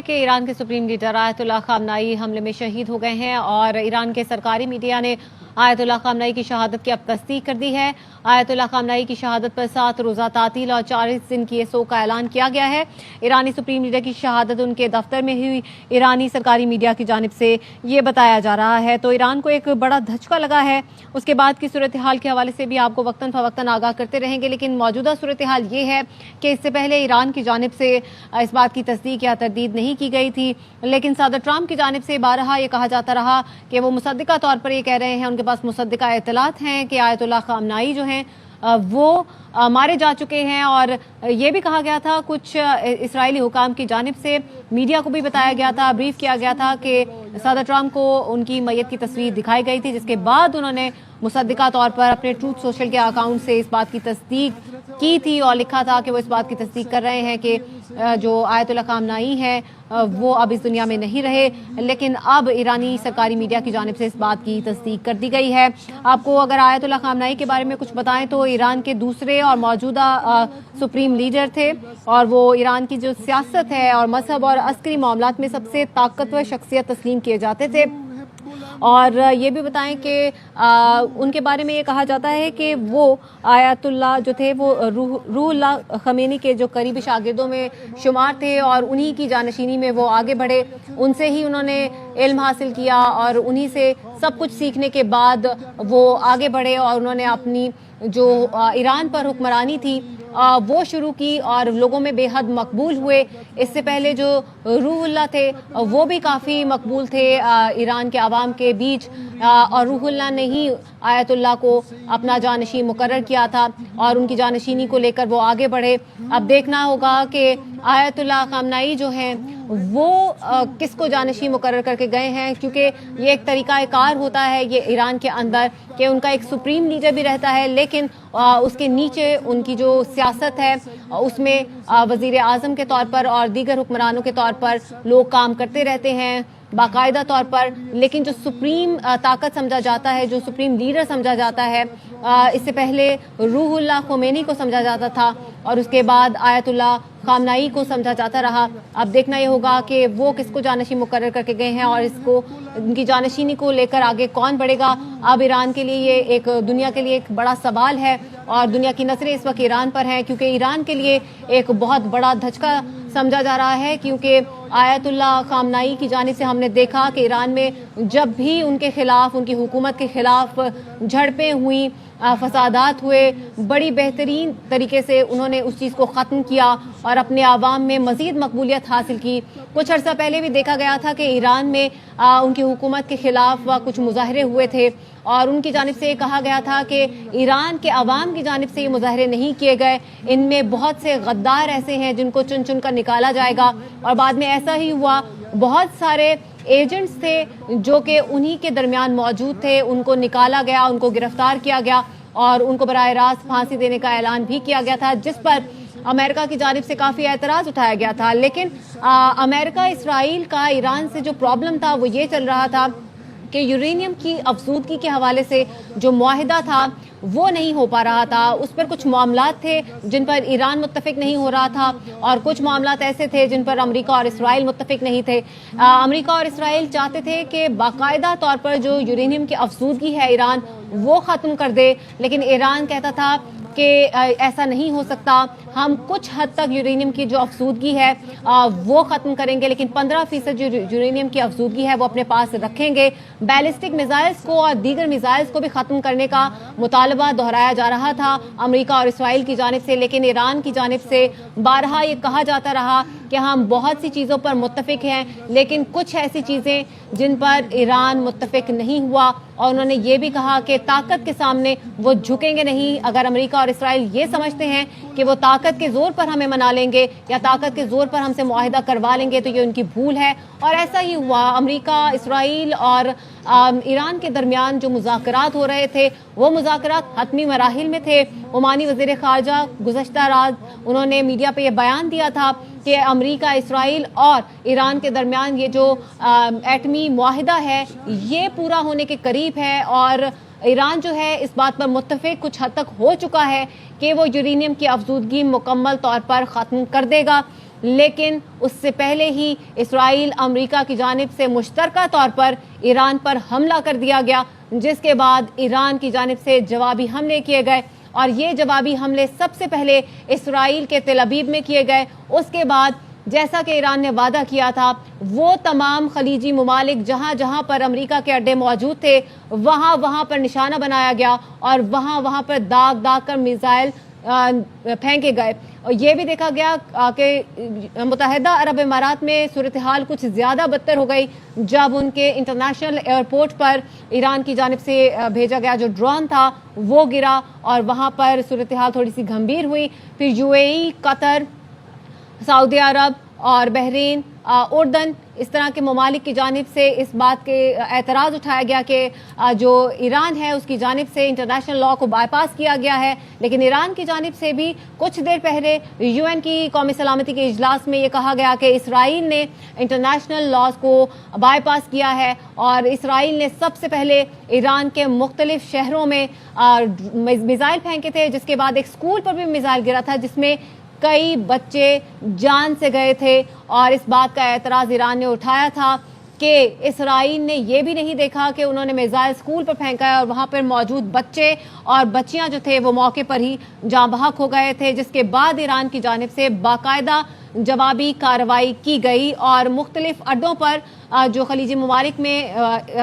کہ ایران کے supreme leader آیت اللہ خامنائی حملے میں شہید ہو گئے ہیں اور ایران کے سرکاری میڈیا نے آیت اللہ خامنائی کی شہادت کی اب تصدیق کر دی ہے۔ آیت اللہ خامنائی کی شہادت پر 7 روزہ تعطیل اور 40 دن کی سوگ کا اعلان کیا گیا ہے۔ ایرانی سپریم لیڈر کی شہادت ان کے دفتر میں ہوئی، ایرانی سرکاری میڈیا کی جانب سے یہ بتایا جا رہا ہے۔ تو ایران کو ایک بڑا دھچکا لگا ہے۔ اس کے بعد کی صورتحال کے حوالے سے بھی آپ کو وقتاً فوقتاً آگاہ کرتے رہیں گے، لیکن موجودہ صورتحال یہ ہے کہ اس سے پہلے ایران کی جانب سے اس بات کی تصدیق یا تردید نہیں کی گئی تھی، لیکن صدر ٹرمپ کی جانب سے بارہا یہ کہا جاتا رہا کہ وہ مصدقہ طور پر یہ کہہ رہے ہیں، ان کے پاس مصدقہ اطلاعات ہیں کہ آیت اللہ خامنائی جو ہیں وہ مارے جا چکے ہیں۔ اور یہ بھی کہا گیا تھا کچھ اسرائیلی حکام کی جانب سے، میڈیا کو بھی بتایا گیا تھا، بریف کیا گیا تھا کہ صدر ٹرمپ کو ان کی میت کی تصویر دکھائی گئی تھی، جس کے بعد انہوں نے مصدقہ طور پر اپنے ٹروتھ سوشل کے اکاؤنٹ سے اس بات کی تصدیق کی تھی اور لکھا تھا کہ وہ اس بات کی تصدیق کر رہے ہیں کہ جو آیت اللہ خامنائی ہیں وہ اب اس دنیا میں نہیں رہے۔ لیکن اب ایرانی سرکاری میڈیا کی جانب سے اس بات کی تصدیق کر دی گئی ہے۔ آپ کو اگر آیت اللہ خامنائی کے بارے میں کچھ بتائیں تو ایران کے دوسرے اور موجودہ سپریم لیڈر تھے، اور وہ ایران کی جو سیاست ہے اور مذہب اور عسکری معاملات میں سب سے طاقتور شخصیت تسلیم کیے جاتے تھے۔ اور یہ بھی بتائیں کہ ان کے بارے میں یہ کہا جاتا ہے کہ وہ آیت اللہ جو تھے وہ روح اللہ خمینی کے جو قریبی شاگردوں میں شمار تھے، اور انہی کی جانشینی میں وہ آگے بڑھے، ان سے ہی انہوں نے علم حاصل کیا اور انہی سے سب کچھ سیکھنے کے بعد وہ آگے بڑھے اور انہوں نے اپنی جو ایران پر حکمرانی تھی وہ شروع کی اور لوگوں میں بے حد مقبول ہوئے۔ اس سے پہلے جو روح اللہ تھے وہ بھی کافی مقبول تھے ایران کے عوام کے بیچ، اور روح اللہ نے ہی آیت اللہ کو اپنا جانشین مقرر کیا تھا اور ان کی جانشینی کو لے کر وہ آگے بڑھے۔ اب دیکھنا ہوگا کہ آیت اللہ خامنائی جو ہیں وہ کس کو جانشین مقرر کر کے گئے ہیں، کیونکہ یہ ایک طریقہ کار ہوتا ہے یہ ایران کے اندر کہ ان کا ایک سپریم لیڈر بھی رہتا ہے، لیکن اس کے نیچے ان کی جو سیاست ہے اس میں وزیر اعظم کے طور پر اور دیگر حکمرانوں کے طور پر لوگ کام کرتے رہتے ہیں باقاعدہ طور پر، لیکن جو سپریم طاقت سمجھا جاتا ہے، جو سپریم لیڈر سمجھا جاتا ہے، اس سے پہلے روح اللہ خمینی کو سمجھا جاتا تھا اور اس کے بعد آیت اللہ خامنائی کو سمجھا جاتا رہا۔ اب دیکھنا یہ ہوگا کہ وہ کس کو جانشین مقرر کر کے گئے ہیں اور اس کو ان کی جانشینی کو لے کر آگے کون بڑھے گا۔ اب ایران کے لیے یہ ایک دنیا کے لیے ایک بڑا سوال ہے اور دنیا کی نظریں اس وقت ایران پر ہیں، کیونکہ ایران کے لیے ایک بہت بڑا دھچکا سمجھا جا رہا ہے، کیونکہ آیت اللہ خامنائی کی جانب سے ہم نے دیکھا کہ ایران میں جب بھی ان کے خلاف، ان کی حکومت کے خلاف جھڑپیں ہوئیں، فسادات ہوئے، بڑی بہترین طریقے سے انہوں نے اس چیز کو ختم کیا اور اپنے عوام میں مزید مقبولیت حاصل کی۔ کچھ عرصہ پہلے بھی دیکھا گیا تھا کہ ایران میں ان کی حکومت کے خلاف کچھ مظاہرے ہوئے تھے اور ان کی جانب سے یہ کہا گیا تھا کہ ایران کے عوام کی جانب سے یہ مظاہرے نہیں کیے گئے، ان میں بہت سے غدار ایسے ہیں جن کو چن چن کر نکالا جائے گا، اور بعد میں ایسا ہی ہوا۔ بہت سارے ایجنٹس تھے جو کہ انہی کے درمیان موجود تھے، ان کو نکالا گیا، ان کو گرفتار کیا گیا اور ان کو براہ راست پھانسی دینے کا اعلان بھی کیا گیا تھا، جس پر امریکہ کی جانب سے کافی اعتراض اٹھایا گیا تھا۔ لیکن امریکہ اسرائیل کا ایران سے جو پرابلم تھا وہ یہ چل رہا تھا کہ یورینیم کی افزودگی کے حوالے سے جو معاہدہ تھا وہ نہیں ہو پا رہا تھا، اس پر کچھ معاملات تھے جن پر ایران متفق نہیں ہو رہا تھا اور کچھ معاملات ایسے تھے جن پر امریکہ اور اسرائیل متفق نہیں تھے۔ امریکہ اور اسرائیل چاہتے تھے کہ باقاعدہ طور پر جو یورینیم کی افزودگی ہے ایران وہ ختم کر دے، لیکن ایران کہتا تھا کہ ایسا نہیں ہو سکتا، ہم کچھ حد تک یورینیم کی جو افزودگی ہے وہ ختم کریں گے، لیکن 15% جو یورینیم کی افزودگی ہے وہ اپنے پاس رکھیں گے۔ بیلسٹک میزائلز کو اور دیگر میزائلز کو بھی ختم کرنے کا مطالبہ دہرایا جا رہا تھا امریکہ اور اسرائیل کی جانب سے، لیکن ایران کی جانب سے بارہا یہ کہا جاتا رہا کہ ہم بہت سی چیزوں پر متفق ہیں، لیکن کچھ ایسی چیزیں جن پر ایران متفق نہیں ہوا، اور انہوں نے یہ بھی کہا کہ طاقت کے سامنے وہ جھکیں گے نہیں۔ اگر امریکہ اور اسرائیل یہ سمجھتے ہیں کہ وہ طاقت کے زور پر ہمیں منا لیں گے یا طاقت کے زور پر ہم سے معاہدہ کروا لیں گے تو یہ ان کی بھول ہے، اور ایسا ہی ہوا۔ امریکہ، اسرائیل اور ایران کے درمیان جو مذاکرات ہو رہے تھے وہ مذاکرات حتمی مراحل میں تھے۔ عمانی وزیر خارجہ گزشتہ رات انہوں نے میڈیا پہ یہ بیان دیا تھا کہ امریکہ، اسرائیل اور ایران کے درمیان یہ جو ایٹمی معاہدہ ہے یہ پورا ہونے کے قریب ہے، اور ایران جو ہے اس بات پر متفق کچھ حد تک ہو چکا ہے کہ وہ یورینیم کی افزودگی مکمل طور پر ختم کر دے گا۔ لیکن اس سے پہلے ہی اسرائیل امریکہ کی جانب سے مشترکہ طور پر ایران پر حملہ کر دیا گیا، جس کے بعد ایران کی جانب سے جوابی حملے کیے گئے، اور یہ جوابی حملے سب سے پہلے اسرائیل کے تل ابیب میں کیے گئے۔ اس کے بعد جیسا کہ ایران نے وعدہ کیا تھا، وہ تمام خلیجی ممالک جہاں جہاں پر امریکہ کے اڈے موجود تھے وہاں پر نشانہ بنایا گیا اور وہاں پر داغ کر میزائل پھینکے گئے۔ اور یہ بھی دیکھا گیا کہ متحدہ عرب امارات میں صورتحال کچھ زیادہ بدتر ہو گئی جب ان کے انٹرنیشنل ایئرپورٹ پر ایران کی جانب سے بھیجا گیا جو ڈرون تھا وہ گرا، اور وہاں پر صورتحال تھوڑی سی گھمبیر ہوئی۔ پھر UAE، قطر، سعودی عرب اور بحرین، اردن، اس طرح کے ممالک کی جانب سے اس بات کے اعتراض اٹھایا گیا کہ جو ایران ہے اس کی جانب سے انٹرنیشنل لاء کو بائی پاس کیا گیا ہے، لیکن ایران کی جانب سے بھی کچھ دیر پہلے UN کی قومی سلامتی کے اجلاس میں یہ کہا گیا کہ اسرائیل نے انٹرنیشنل لاء کو بائی پاس کیا ہے، اور اسرائیل نے سب سے پہلے ایران کے مختلف شہروں میں میزائل پھینکے تھے، جس کے بعد ایک اسکول پر بھی میزائل گرا تھا جس میں کئی بچے جان سے گئے تھے، اور اس بات کا اعتراض ایران نے اٹھایا تھا کہ اسرائیل نے یہ بھی نہیں دیکھا کہ انہوں نے میزائل اسکول پر پھینکا ہے اور وہاں پر موجود بچے اور بچیاں جو تھے وہ موقع پر ہی جاں بحق ہو گئے تھے، جس کے بعد ایران کی جانب سے باقاعدہ جوابی کارروائی کی گئی، اور مختلف اڈوں پر جو خلیجی ممالک میں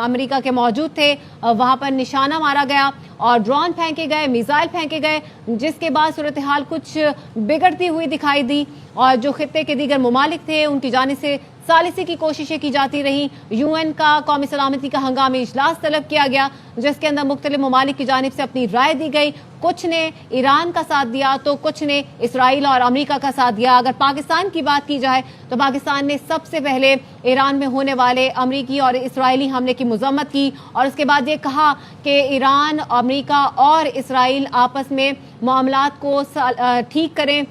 امریکہ کے موجود تھے وہاں پر نشانہ مارا گیا اور ڈرون پھینکے گئے، میزائل پھینکے گئے، جس کے بعد صورتحال کچھ بگڑتی ہوئی دکھائی دی، اور جو خطے کے دیگر ممالک تھے ان کی جانب سے ثالثی کی کوششیں کی جاتی رہیں۔ UN کا قومی سلامتی کا ہنگامی اجلاس طلب کیا گیا جس کے اندر مختلف ممالک کی جانب سے اپنی رائے دی گئی، کچھ نے ایران کا ساتھ دیا تو کچھ نے اسرائیل اور امریکہ کا ساتھ دیا۔ اگر پاکستان کی بات کی جائے تو پاکستان نے سب سے پہلے ایران میں ہونے والے امریکی اور اسرائیلی حملے کی مذمت کی، اور اس کے بعد یہ کہا کہ ایران، امریکہ اور اسرائیل آپس میں معاملات کو ٹھیک کریں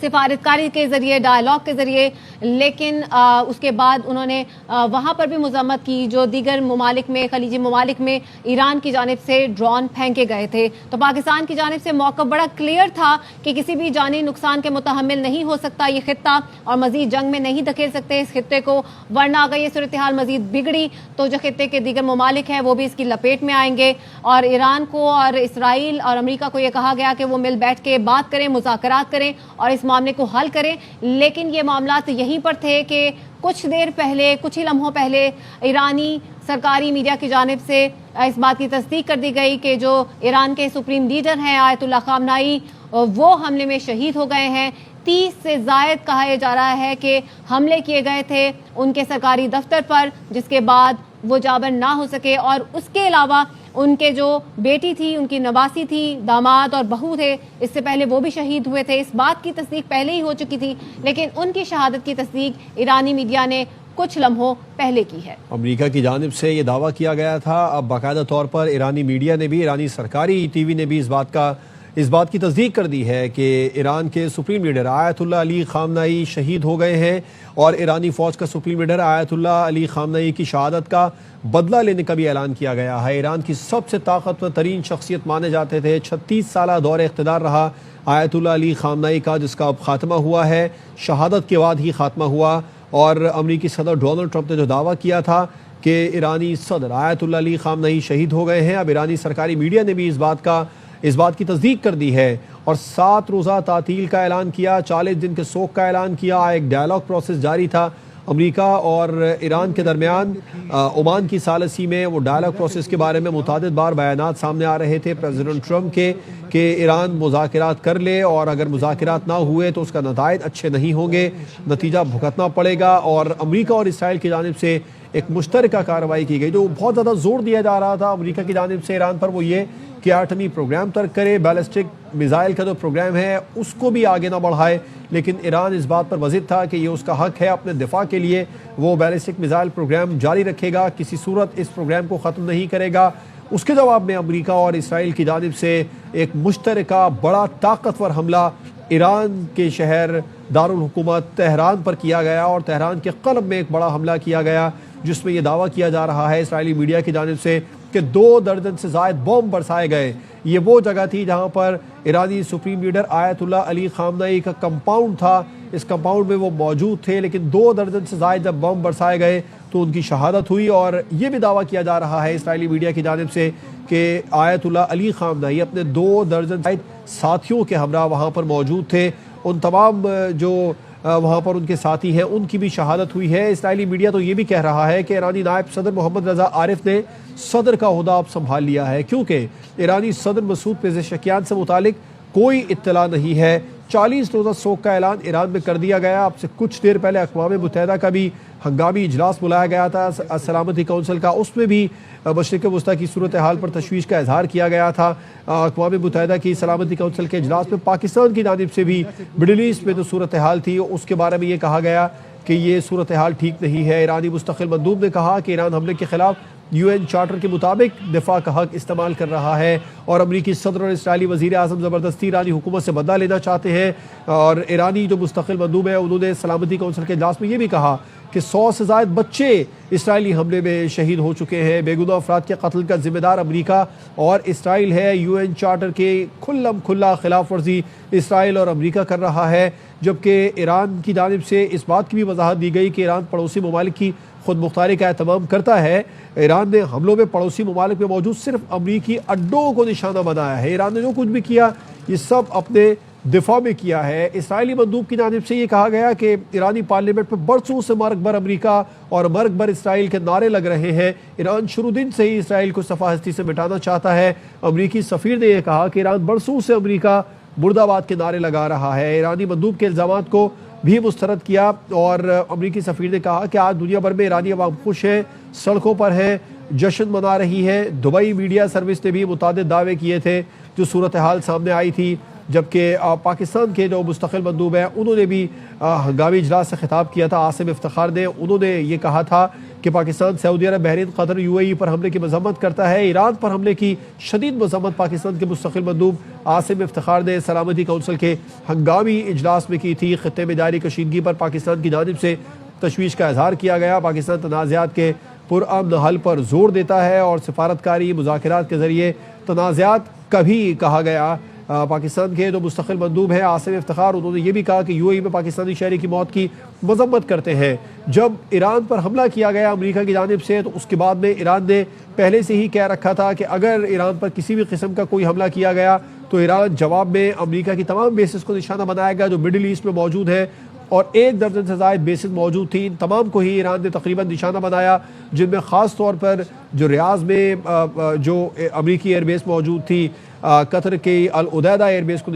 سفارتکاری کے ذریعے، ڈائلاگ کے ذریعے، لیکن اس کے بعد انہوں نے وہاں پر بھی مذمت کی جو دیگر ممالک میں، خلیجی ممالک میں ایران کی جانب سے ڈرون پھینکے گئے تھے۔ تو پاکستان کی جانب سے موقف بڑا کلیئر تھا کہ کسی بھی جانی نقصان کے متحمل نہیں ہو سکتا یہ خطہ، اور مزید جنگ میں نہیں دھکیل سکتے اس خطے کو، ورنہ اگر یہ صورتحال مزید بگڑی تو جو خطے کے دیگر ممالک ہیں وہ بھی اس کی لپیٹ میں آئیں گے، اور ایران کو اور اسرائیل اور امریکہ کو یہ کہا گیا کہ وہ مل بیٹھ کے بات کریں، مذاکرات کریں اور اس معاملے کو حل کریں، لیکن یہ معاملات یہیں پر تھے کہ کچھ دیر پہلے، کچھ ہی لمحوں پہلے ایرانی سرکاری میڈیا کی جانب سے اس بات کی تصدیق کر دی گئی کہ جو ایران کے سپریم لیڈر ہیں آیت اللہ خامنائی، وہ حملے میں شہید ہو گئے ہیں۔ 30 سے زائد کہا جا رہا ہے کہ حملے کیے گئے تھے ان کے سرکاری دفتر پر، جس کے بعد وہ جابر نہ ہو سکے، اور اس کے علاوہ ان کے جو بیٹی تھی، ان کی نواسی تھی، داماد اور بہو تھے، اس سے پہلے وہ بھی شہید ہوئے تھے۔ اس بات کی تصدیق پہلے ہی ہو چکی تھی، لیکن ان کی شہادت کی تصدیق ایرانی میڈیا نے کچھ لمحوں پہلے کی ہے۔ امریکہ کی جانب سے یہ دعویٰ کیا گیا تھا، اب باقاعدہ طور پر ایرانی میڈیا نے بھی، ایرانی سرکاری ٹی وی نے بھی اس بات کی تصدیق کر دی ہے کہ ایران کے سپریم لیڈر آیت اللہ علی خامنائی شہید ہو گئے ہیں، اور ایرانی فوج کا سپریم لیڈر آیت اللہ علی خامنائی کی شہادت کا بدلہ لینے کا بھی اعلان کیا گیا ہے۔ ایران کی سب سے طاقتور ترین شخصیت مانے جاتے تھے، 36 سالہ دور اقتدار رہا آیت اللہ علی خامنائی کا، جس کا اب خاتمہ ہوا ہے، شہادت کے بعد ہی خاتمہ ہوا، اور امریکی صدر ڈونلڈ ٹرمپ نے جو دعویٰ کیا تھا کہ ایرانی صدر آیت اللہ علی خامنائی شہید ہو گئے ہیں، اب ایرانی سرکاری میڈیا نے بھی اس بات کی تصدیق کر دی ہے، اور 7 روزہ تعطیل کا اعلان کیا، 40 دن کے سوگ کا اعلان کیا۔ ایک ڈائلاگ پروسیس جاری تھا امریکہ اور ایران کے درمیان عمان کی ثالثی میں، وہ ڈائلاگ پروسیس کے بارے میں متعدد بار بیانات سامنے آ رہے تھے پریزیڈنٹ ٹرمپ کے کہ ایران مذاکرات کر لے، اور اگر مذاکرات نہ ہوئے تو اس کا نتائج اچھے نہیں ہوں گے، نتیجہ بھگتنا پڑے گا، اور امریکہ اور اسرائیل کی جانب سے ایک مشترکہ کارروائی کی گئی۔ جو بہت زیادہ زور دیا جا رہا تھا امریکہ کی جانب سے ایران پر وہ یہ کہ ایٹمی پروگرام ترک کرے، بیلسٹک میزائل کا جو پروگرام ہے اس کو بھی آگے نہ بڑھائے، لیکن ایران اس بات پر وضد تھا کہ یہ اس کا حق ہے، اپنے دفاع کے لیے وہ بیلسٹک میزائل پروگرام جاری رکھے گا، کسی صورت اس پروگرام کو ختم نہیں کرے گا۔ اس کے جواب میں امریکہ اور اسرائیل کی جانب سے ایک مشترکہ بڑا طاقتور حملہ ایران کے شہر دارالحکومت تہران پر کیا گیا، اور تہران کے قلب میں ایک بڑا حملہ کیا گیا، جس میں یہ دعویٰ کیا جا رہا ہے اسرائیلی میڈیا کی جانب سے کہ 2 درجن سے زائد بم برسائے گئے۔ یہ وہ جگہ تھی جہاں پر ایرانی سپریم لیڈر آیت اللہ علی خامنائی کا کمپاؤنڈ تھا، اس کمپاؤنڈ میں وہ موجود تھے، لیکن 2 درجن سے زائد جب بم برسائے گئے تو ان کی شہادت ہوئی۔ اور یہ بھی دعویٰ کیا جا رہا ہے اسرائیلی میڈیا کی جانب سے کہ آیت اللہ علی خامنہئی اپنے 2 درجن سے زائد ساتھیوں کے ہمراہ وہاں پر موجود تھے۔ ان تمام جو وہاں پر ان کے ساتھی ہیں ان کی بھی شہادت ہوئی ہے۔ اسرائیلی میڈیا تو یہ بھی کہہ رہا ہے کہ ایرانی نائب صدر محمد رضا عارف نے صدر کا عہدہ اب سنبھال لیا ہے، کیونکہ ایرانی صدر مسعود پزشکیان سے متعلق کوئی اطلاع نہیں ہے۔ 40 روزہ سوگ کا اعلان ایران میں کر دیا گیا۔ اب سے کچھ دیر پہلے اقوام متحدہ کا بھی ہنگامی اجلاس بلایا گیا تھا سلامتی کونسل کا، اس میں بھی مشرق وسطیٰ کی صورتحال پر تشویش کا اظہار کیا گیا تھا۔ اقوام متحدہ کی سلامتی کونسل کے اجلاس میں پاکستان کی جانب سے بھی مڈل ایسٹ میں جو صورتحال تھی اس کے بارے میں یہ کہا گیا کہ یہ صورتحال ٹھیک نہیں ہے۔ ایرانی مستقل مندوب نے کہا کہ ایران حملے کے خلاف UN چارٹر کے مطابق دفاع کا حق استعمال کر رہا ہے، اور امریکی صدر اور اسرائیلی وزیر اعظم زبردستی ایرانی حکومت سے بدلہ لینا چاہتے ہیں۔ اور ایرانی جو مستقل مندوب ہے انہوں نے سلامتی کونسل کے اجلاس میں یہ بھی کہا کہ 100 سے زائد بچے اسرائیلی حملے میں شہید ہو چکے ہیں۔ بے گناہ افراد کے قتل کا ذمہ دار امریکہ اور اسرائیل ہے۔ UN چارٹر کے کھلا خلاف ورزی اسرائیل اور امریکہ کر رہا ہے، جبکہ ایران کی جانب سے اس بات کی بھی وضاحت دی گئی کہ ایران پڑوسی ممالک کی خود مختاری کا اہتمام کرتا ہے۔ ایران نے حملوں میں پڑوسی ممالک میں موجود صرف امریکی اڈوں کو نشانہ بنایا ہے۔ ایران نے جو کچھ بھی کیا یہ سب اپنے دفاع میں کیا ہے۔ اسرائیلی مندوب کی جانب سے یہ کہا گیا کہ ایرانی پارلیمنٹ میں برسوں سے مرگ بر امریکہ اور مرگ بر اسرائیل کے نعرے لگ رہے ہیں۔ ایران شروع دن سے ہی اسرائیل کو صفحہ ہستی سے مٹانا چاہتا ہے۔ امریکی سفیر نے یہ کہا کہ ایران برسوں سے امریکہ مرد آباد کے نعرے لگا رہا ہے۔ ایرانی مندوب کے الزامات کو بھی مسترد کیا، اور امریکی سفیر نے کہا کہ آج دنیا بھر میں ایرانی عوام خوش ہیں، سڑکوں پر ہیں، جشن منا رہی ہے۔ دبئی میڈیا سروس نے بھی متعدد دعوے کیے تھے جو صورتحال سامنے آئی تھی، جبکہ پاکستان کے جو مستقل مندوب ہیں انہوں نے بھی ہنگامی اجلاس سے خطاب کیا تھا۔ عاصم افتخار نے انہوں نے یہ کہا تھا کہ پاکستان سعودی عرب، بحرین، قطر، UAE پر حملے کی مذمت کرتا ہے۔ ایران پر حملے کی شدید مذمت پاکستان کے مستقل مندوب عاصم افتخار نے سلامتی کونسل کے ہنگامی اجلاس میں کی تھی۔ خطے میں جاری کشیدگی پر پاکستان کی جانب سے تشویش کا اظہار کیا گیا۔ پاکستان تنازعات کے پرامن حل پر زور دیتا ہے اور سفارتکاری مذاکرات کے ذریعے تنازعات کا بھی کہا گیا۔ پاکستان کے جو مستقل مندوب ہیں عاصم افتخار، انہوں نے یہ بھی کہا کہ UAE میں پاکستانی شہری کی موت کی مذمت کرتے ہیں۔ جب ایران پر حملہ کیا گیا امریکہ کی جانب سے تو اس کے بعد میں ایران نے پہلے سے ہی کہہ رکھا تھا کہ اگر ایران پر کسی بھی قسم کا کوئی حملہ کیا گیا تو ایران جواب میں امریکہ کی تمام بیسز کو نشانہ بنائے گا جو مڈل ایسٹ میں موجود ہے، اور 1 درجن سے زائد بیسز موجود تھیں۔ ان تمام کو ہی ایران نے تقریباً نشانہ بنایا، جن میں خاص طور پر جو ریاض میں جو امریکی ایئر بیس موجود تھی، قطر کی العدیدہ ایئر بیس کو